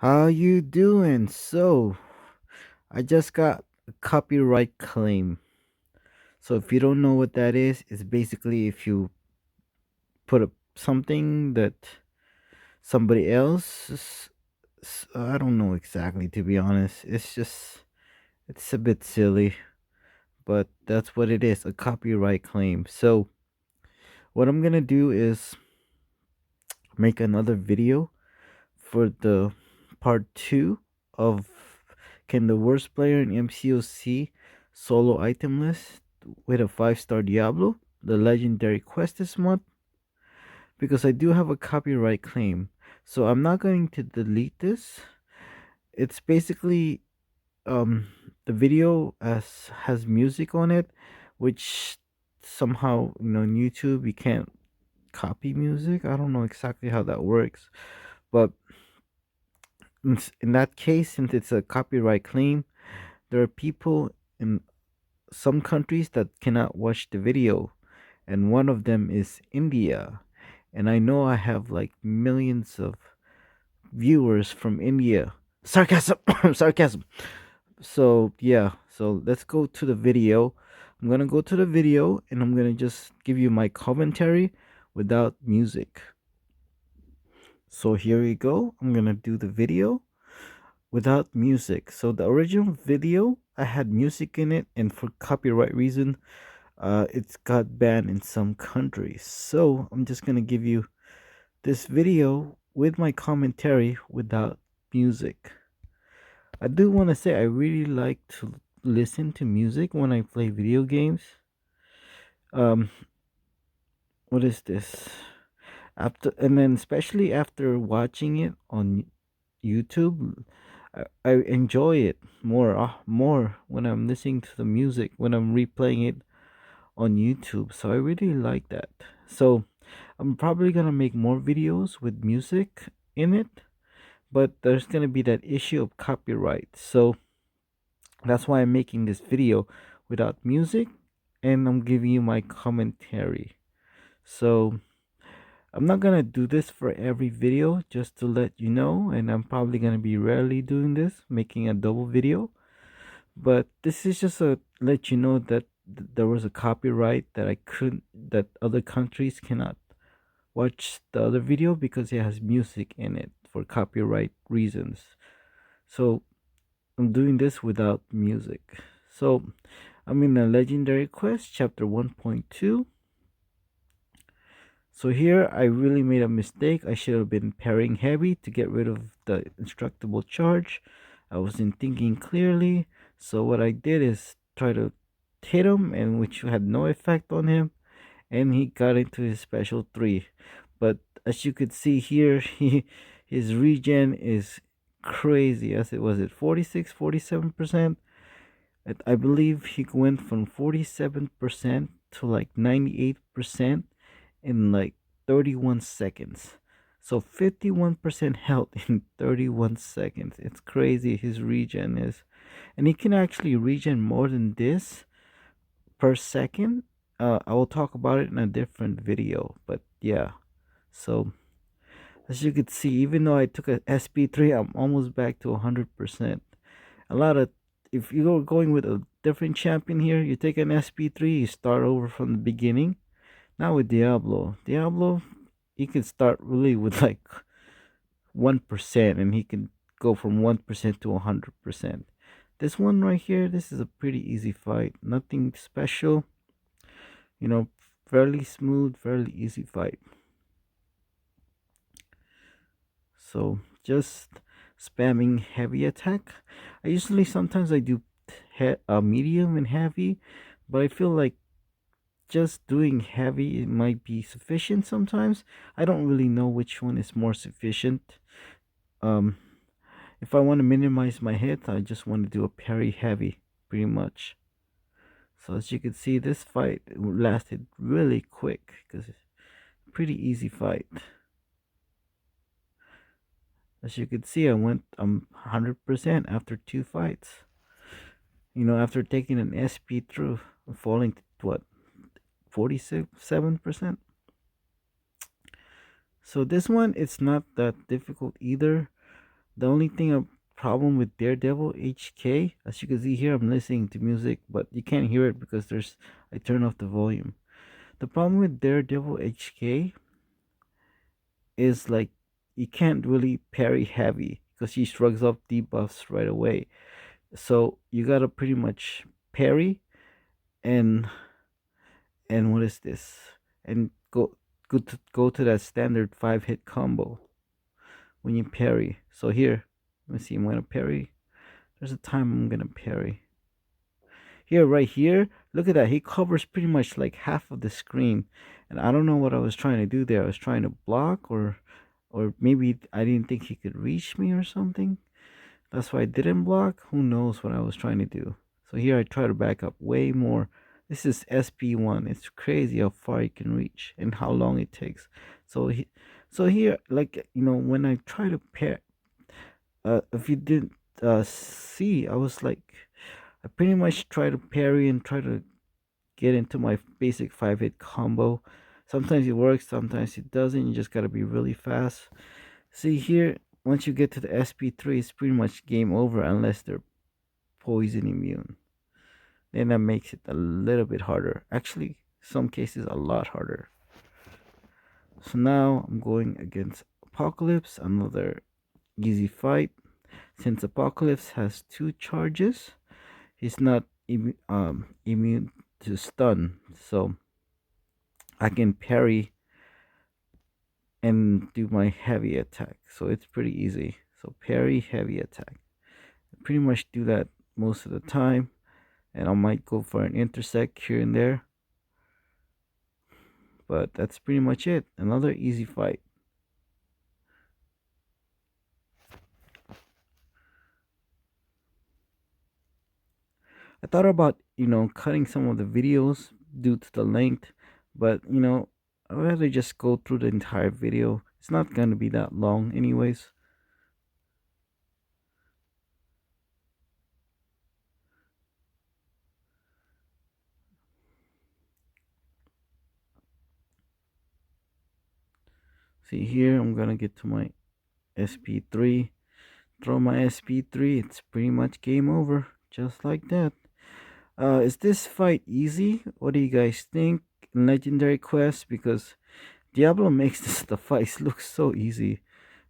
How you doing? So, I just got a copyright claim. So, if you don't know what that is, it's basically if you put up something that somebody else I don't know exactly, to be honest. It's a bit silly, but that's what it is, a copyright claim. So, what I'm going to do is make another video for the part 2 of can the worst player in MCOC solo itemless with a 5-star Diablo, the legendary quest this month, because I do have a copyright claim. So I'm not going to delete this. It's basically um the video has music on it, which somehow, on YouTube you can't copy music. I don't know exactly how that works, but in that case, since it's a copyright claim, there are people in some countries that cannot watch the video, and one of them is India. And I know I have like millions of viewers from India. Sarcasm, sarcasm. So, yeah, so let's go to the video. I'm gonna go to the video and I'm gonna just give you my commentary without music. So, here we go. I'm gonna do the video without music. So the original video I had music in it, and for copyright reason, it's got banned in some countries. So I'm just gonna give you this video with my commentary without music. I do want to say I really like to listen to music when I play video games. Um, what is this? After and then especially after watching it on YouTube, I enjoy it more when I'm listening to the music when I'm replaying it on YouTube. So I really like that. So I'm probably gonna make more videos with music in it, but there's gonna be that issue of copyright. So that's why I'm making this video without music, and I'm giving you my commentary. So I'm not gonna do this for every video, just to let you know, and I'm probably gonna be rarely doing this, making a double video. But this is just a let you know that there was a copyright that I couldn't, that other countries cannot watch the other video because it has music in it for copyright reasons. So I'm doing this without music. So I'm in a legendary quest, chapter 1.2. So here I really made a mistake. I should have been parrying heavy to get rid of the indestructible charge. I wasn't thinking clearly. So what I did is try to hit him, and which had no effect on him, and he got into his special 3. But as you could see here, his regen is crazy. As it was at 46, 47%. I believe he went from 47% to like 98% in like 31 seconds. So 51% health in 31 seconds. It's crazy his regen is. And he can actually regen more than this per second. I will talk about it in a different video. But yeah. So as you can see, even though I took a SP3, I'm almost back to 100%. A lot of, if you're going with a different champion here, you take an SP3, you start over from the beginning. Not with Diablo, he can start really with like 1%, and he can go from 1% to 100%. This one right here, this is a pretty easy fight. Nothing special, you know, fairly smooth, fairly easy fight. So just spamming heavy attack. I usually sometimes I do medium and heavy, but I feel like just doing heavy might be sufficient sometimes. I don't really know which one is more sufficient. Um, if I want to minimize my hit, I just want to do a parry heavy, pretty much. So as you can see, this fight lasted really quick because it's a pretty easy fight. As you can see, I'm 100% after 2 fights. After taking an SP through, falling to what, 47%. So this one, it's not that difficult either. The only thing a problem with Daredevil HK, as you can see here, I'm listening to music, but you can't hear it because there's I turn off the volume. The problem with Daredevil HK is like you can't really parry heavy because he shrugs off debuffs right away. So you gotta pretty much parry and what is this? And go to that standard 5 hit combo when you parry. So here, let me see. I'm gonna parry. There's a time I'm gonna parry. Here, right here, look at that. He covers pretty much like half of the screen, and I don't know what I was trying to do there. I was trying to block, or maybe I didn't think he could reach me or something. That's why I didn't block. Who knows what I was trying to do? So here I try to back up way more. This is SP1. It's crazy how far you can reach and how long it takes. So so here, like when I try to pair, if you didn't see, I was like, I pretty much try to parry and try to get into my basic 5 hit combo. Sometimes it works, sometimes it doesn't. You just gotta be really fast. See here, once you get to the SP3, it's pretty much game over unless they're poison immune. Then that makes it a little bit harder. Actually, some cases a lot harder. So now I'm going against Apocalypse, another easy fight. Since Apocalypse has 2 charges, he's not immune to stun. So I can parry and do my heavy attack. So it's pretty easy. So parry, heavy attack. I pretty much do that most of the time. And I might go for an intersect here and there. But that's pretty much it. Another easy fight. I thought about, cutting some of the videos due to the length, but I'd rather just go through the entire video. It's not gonna be that long anyways. See here, I'm gonna get to my SP3. Throw my SP3, it's pretty much game over. Just like that. Is this fight easy? What do you guys think? In Legendary Quest, because Diablo makes the fights look so easy.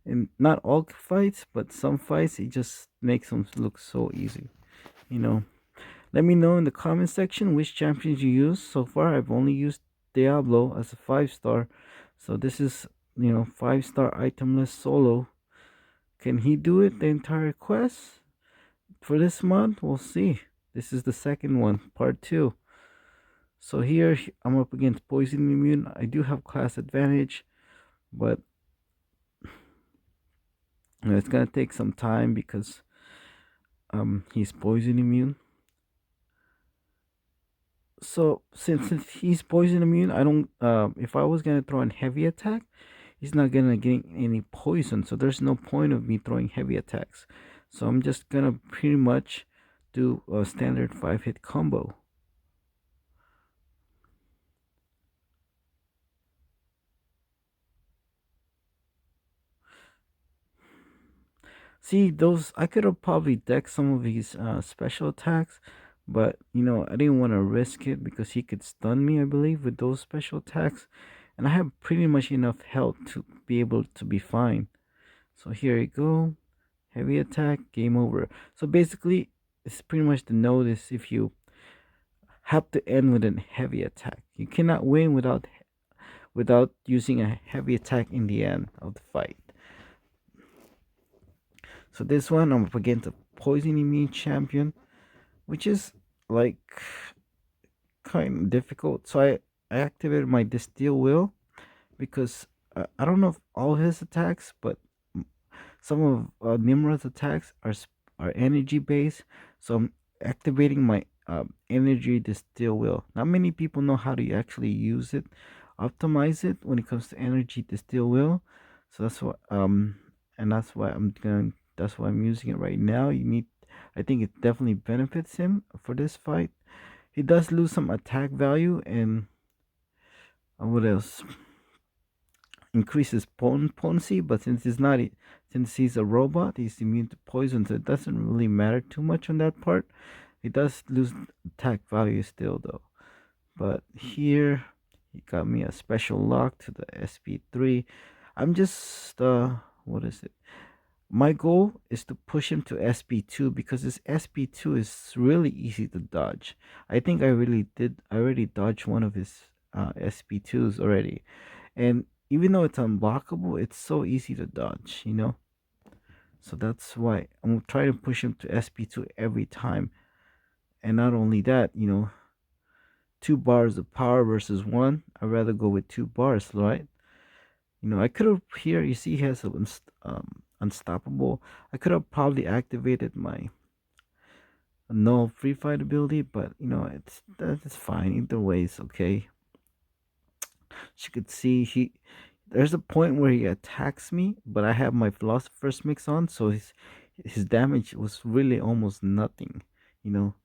And not all fights, but some fights, it just makes them look so easy. You know, let me know in the comment section which champions you use. So far, I've only used Diablo as a 5 star. So this is, 5 star itemless solo. Can he do it the entire quest for this month? We'll see. This is the second one, part 2. So here I'm up against Poison Immune. I do have class advantage, but it's gonna take some time because he's Poison Immune. So since he's Poison Immune, I don't. If I was gonna throw in heavy attack, he's not gonna get any poison. So there's no point of me throwing heavy attacks. So I'm just gonna pretty much do a standard 5 hit combo. See, those I could have probably decked some of these special attacks, but I didn't want to risk it because he could stun me, I believe, with those special attacks, and I have pretty much enough health to be able to be fine. So here you go, heavy attack, game over. So basically, it's pretty much the notice if you have to end with a heavy attack. You cannot win without using a heavy attack in the end of the fight. So this one I'm up against a poison immune champion, which is like kind of difficult. So I activated my Distill Will because I don't know if all his attacks, but some of Nimrod's attacks are energy based. So I'm activating my energy Distill Will. Not many people know how to actually use it, optimize it when it comes to energy Distill Will. So that's what and that's why I'm using it right now. I think it definitely benefits him for this fight. He does lose some attack value and what else? increase his potency, but since he's a robot, he's immune to poison, so it doesn't really matter too much on that part. He does lose attack value still though. But here, he got me a special lock to the SP3. I'm just what is it? My goal is to push him to SP2 because this SP2 is really easy to dodge. I think I already dodged one of his SP2s already. And even though it's unblockable, it's so easy to dodge, you know? So that's why I'm trying to push him to SP2 every time. And not only that, 2 bars of power versus one. I'd rather go with 2 bars, right? I could have here. You see, he has unstoppable. I could have probably activated my null free fight ability, but that's fine. Either way, it's okay. As you could see, there's a point where he attacks me, but I have my Philosopher's Mix on, so his damage was really almost nothing, you know,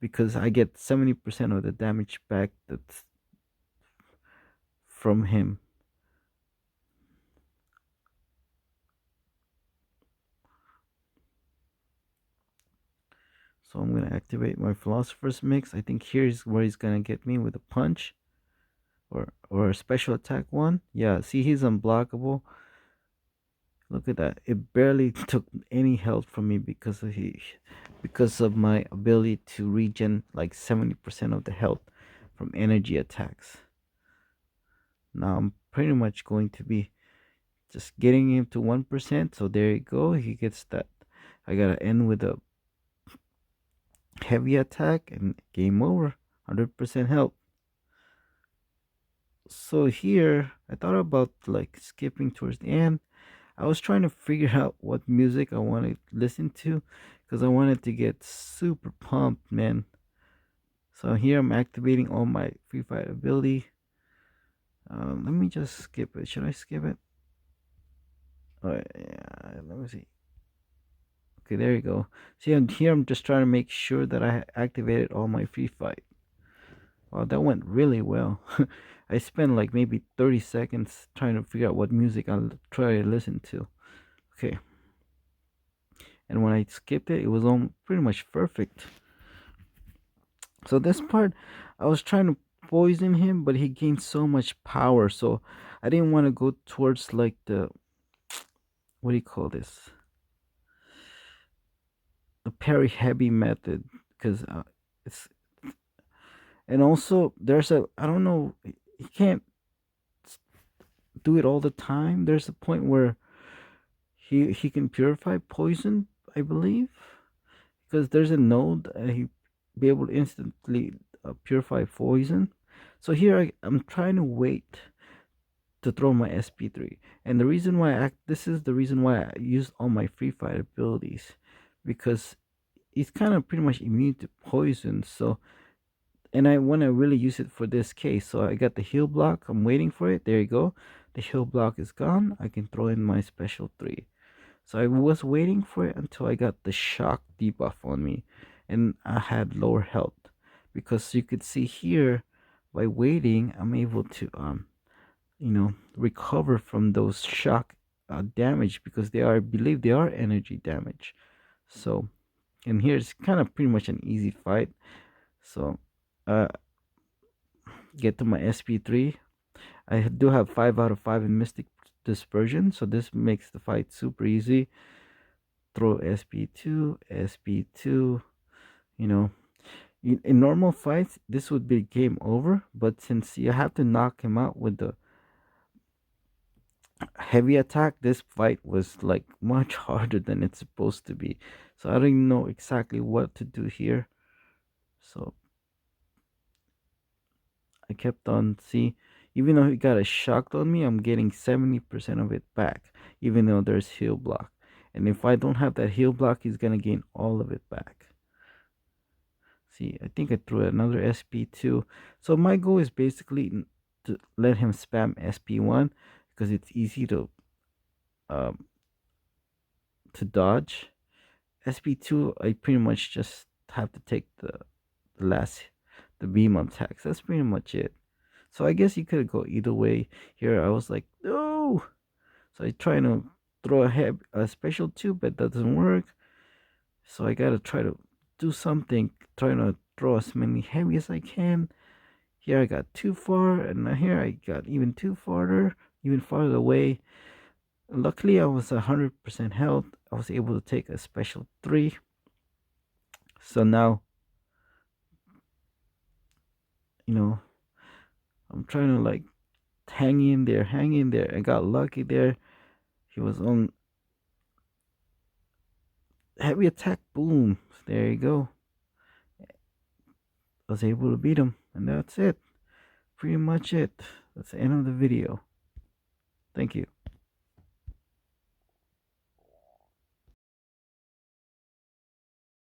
because I get 70% of the damage back that's from him. So I'm gonna activate my Philosopher's Mix. I think here's where he's gonna get me with a punch or a special attack one. Yeah, see, he's unblockable. Look at that. It barely took any health from me because of my ability to regen like 70% of the health from energy attacks. Now I'm pretty much going to be just getting him to 1%. So there you go. He gets that. I gotta end with a heavy attack and game over. 100% health. So here I thought about like skipping towards the end. I was trying to figure out what music I wanted to listen to because I wanted to get super pumped, man. So here I'm activating all my free fight ability. Let me just skip it. Should I skip it? Oh yeah, let me see. Okay, there you go. See, here I'm just trying to make sure that I activated all my free fight. Wow, that went really well. I spent like maybe 30 seconds trying to figure out what music I'll try to listen to. Okay, and when I skipped it, it was all pretty much perfect. So this part, I was trying to poison him, but he gained so much power. So I didn't want to go towards like the what do you call this? The parry heavy method, because it's and also there's a I don't know, he can't do it all the time. There's a point where he can purify poison, I believe, because there's a node he be able to instantly purify poison. So here I'm trying to wait to throw my SP3. And the reason why this is the reason why I use all my free fight abilities, because it's kind of pretty much immune to poison. So, and I want to really use it for this case. So I got the heal block. I'm waiting for it. There you go. The heal block is gone. I can throw in my special 3. So I was waiting for it until I got the shock debuff on me, and I had lower health, because you could see here by waiting I'm able to recover from those shock damage, because I believe they are energy damage. So, and here it's kind of pretty much an easy fight. So uh get to my SP3. I do have 5 out of 5 in Mystic Dispersion, so this makes the fight super easy. Throw SP2, SP2, you know. In normal fights, this would be game over, but since you have to knock him out with the heavy attack, this fight was like much harder than it's supposed to be. So I don't know exactly what to do here. So I kept on see, even though he got a shock on me, I'm getting 70% of it back, even though there's heal block. And if I don't have that heal block, he's gonna gain all of it back. See, I think I threw another SP2. So my goal is basically to let him spam SP1 because it's easy um to dodge. SP2, I pretty much just have to take the last the beam attacks. That's pretty much it. So I guess you could go either way. Here I was like, no, no. So I try to throw a special two, but that doesn't work. So I gotta try to do something, trying to throw as many heavy as I can. Here I got too far, and here I got even farther away. Luckily, I was 100% health. I was able to take a special three. So now, you know, I'm trying to like hang in there. I got lucky there. He was on heavy attack. Boom. There you go. I was able to beat him, and that's it. Pretty much it. That's the end of the video. Thank you.